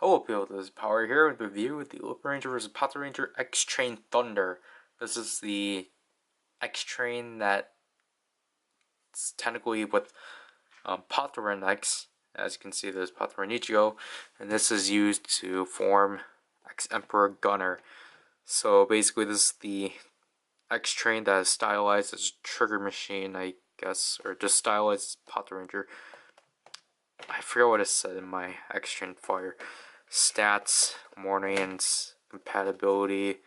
Hello people, this is Power here with a review with the Lupinranger vs. Patranger X-Train Thunder. This is the X-Train that's technically with Patranger. As you can see, there's Patranger, and this is used to form X-Emperor Gunner. So basically this is the X-Train that is stylized as a trigger machine, I guess, or just stylized as Patranger. I forget what it said in my X-Train Fire. Stats, warnings, compatibility,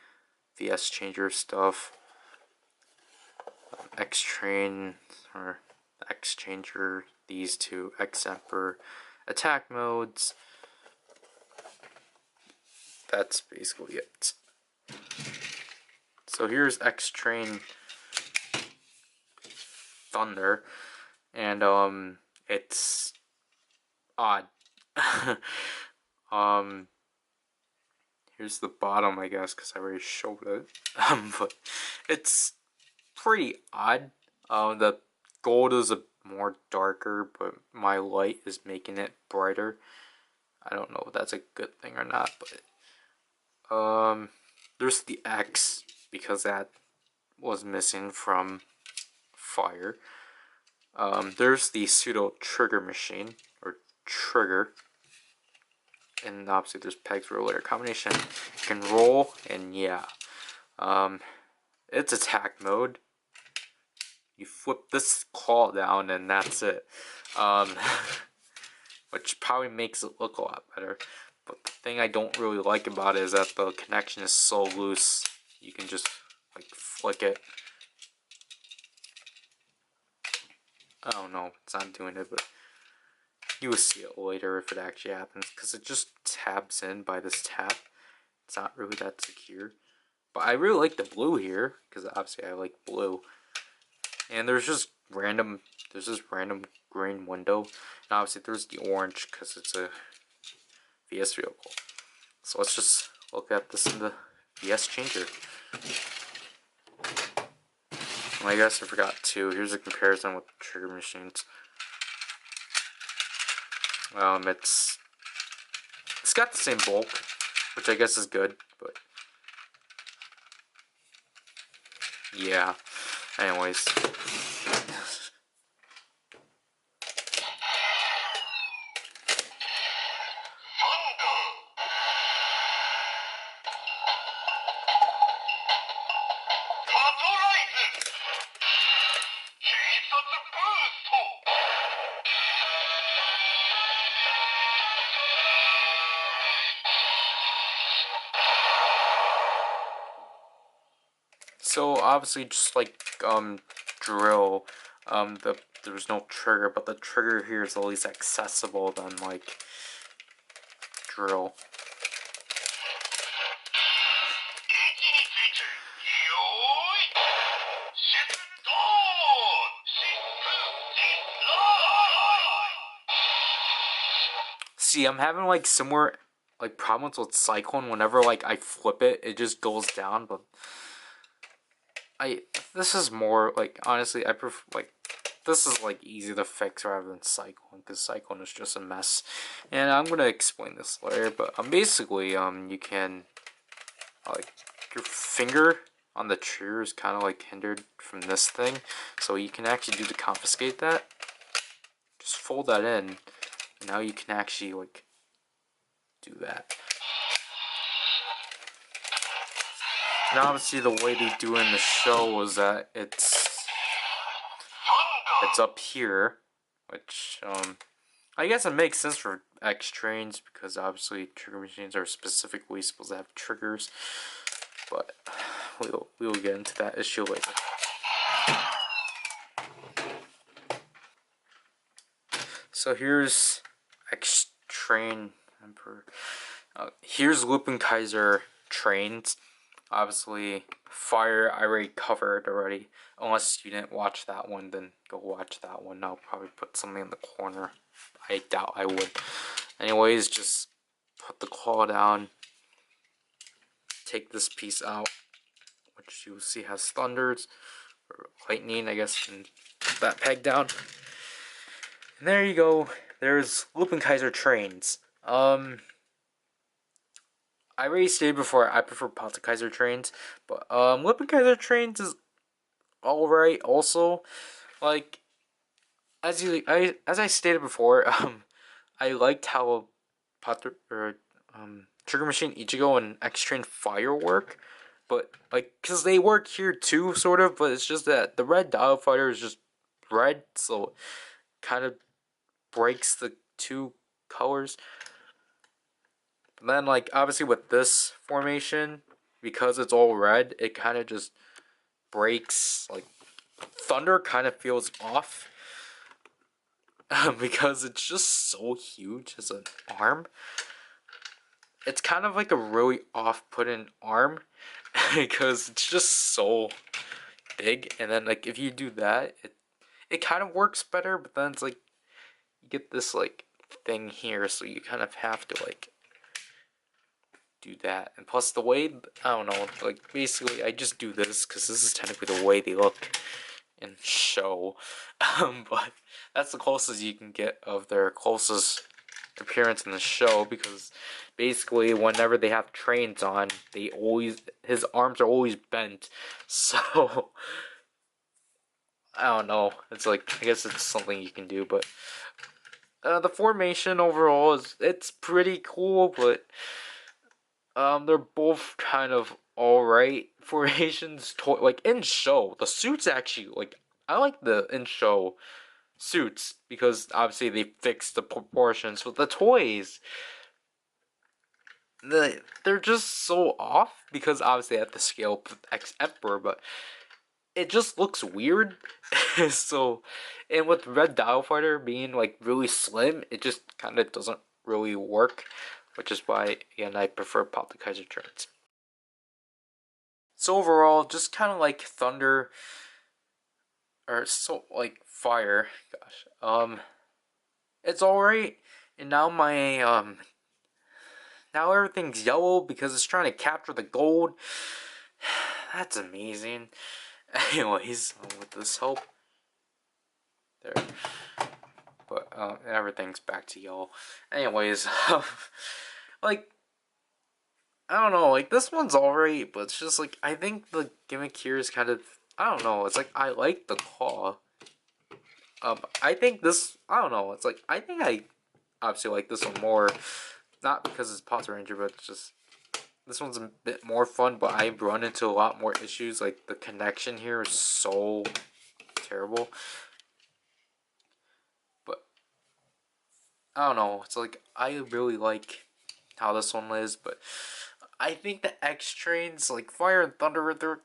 VS changer stuff, X-Train or X-Changer, these two, X-Emperor, attack modes. That's basically it. So here's X-Train Thunder, and it's odd. Here's the bottom, I guess, because I already showed it. But it's pretty odd. The gold is a more darker, but my light is making it brighter. I don't know if that's a good thing or not, but there's the X, because that was missing from Fire. There's the pseudo trigger machine, or trigger. And obviously there's pegs for a later combination. You can roll, and yeah. It's attack mode. You flip this claw down and that's it. Which probably makes it look a lot better. But the thing I don't really like about it is that the connection is so loose. You can just like flick it. I don't know, it's not doing it, but you will see it later if it actually happens, because it just tabs in by this tab. It's not really that secure. But I really like the blue here, because obviously I like blue. And there's this random green window. And obviously there's the orange, because it's a VS vehicle. So let's just look at this in the VS changer. And I guess I forgot too, here's a comparison with trigger machines. It's got the same bulk, which I guess is good, but yeah. Anyways. So obviously, just like drill, there's no trigger, but the trigger here is at least accessible than like drill. See, I'm having like similar like problems with Cyclone. Whenever like I flip it, it just goes down, but this is more like, honestly, I prefer like this is like easy to fix rather than Cyclone, because Cyclone is just a mess. And I'm gonna explain this later, but basically you can like your finger on the trigger is kind of like hindered from this thing, so you can actually do to confiscate that. Just fold that in, and now you can actually like do that. And obviously the way they do it in the show was that it's up here, which I guess it makes sense for X-Trains, because obviously trigger machines are specifically supposed to have triggers, but we'll get into that issue later. So here's X-Train Emperor. Here's Lupinranger trains. Obviously, Fire I already covered already. Unless you didn't watch that one, then go watch that one. I'll probably put something in the corner. I doubt I would. Anyways, just put the claw down. Take this piece out, which you will see has thunders, or lightning, I guess, and put that peg down. And there you go. There's Lupinranger trains. I already stated before I prefer Patranger trains, but Lupinranger trains is alright also. Like as I stated before, I liked how Trigger Machine Ichigo and X Train Fire work, but like because they work here too, sort of. But it's just that the red Dial Fighter is just red, so kind of breaks the two colors. But then, like obviously with this formation, because it's all red, it kind of just breaks. Like Thunder kind of feels off. Because it's just so huge as an arm. It's kind of like a really off-putting arm because it's just so big. And then like if you do that, it kind of works better. But then it's like you get this like thing here, so you kind of have to like do that. And plus the way I don't know, like basically I just do this because this is technically the way they look in show. But that's the closest you can get of their closest appearance in the show, because basically whenever they have trains on, his arms are always bent. So I don't know. It's like I guess it's something you can do, but the formation overall it's pretty cool, but they're both kind of alright formations. Like in show, the suits actually like I like the in show suits because obviously they fixed the proportions. But the toys, they're just so off because obviously at the scale of X Emperor, but it just looks weird. So, and with Red Dial Fighter being like really slim, it just kind of doesn't really work, which is why again I prefer Pop the Kaiser trains. So overall, just kind of like Thunder or so like Fire. Gosh, it's alright. And now my now everything's yellow because it's trying to capture the gold. That's amazing. Anyways, with this help, there. But everything's back to yellow. Anyways, like I don't know, like this one's alright, but it's just like I think the gimmick here is kind of I don't know. It's like I like the claw. I think this I don't know. It's like I think I obviously like this one more, not because it's Patranger, but it's just this one's a bit more fun. But I run into a lot more issues. Like the connection here is so terrible. But I don't know. It's like I really like how this one is, but I think the X trains like Fire and Thunder they're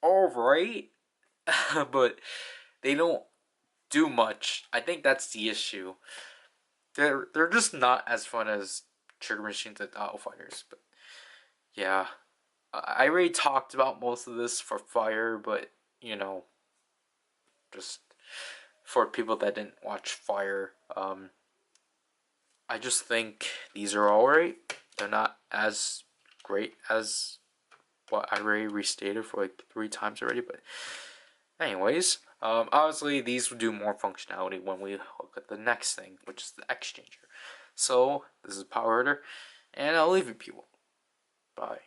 alright, but they don't do much. I think that's the issue. They're just not as fun as Trigger Machines and Auto Fighters. But yeah, I already talked about most of this for Fire, but you know, just for people that didn't watch Fire, I just think these are alright. They're not as great as what I already restated for like 3 times already, but anyways, obviously these will do more functionality when we look at the next thing, which is the Exchanger. So, this is PowerRider, and I'll leave you people. Bye.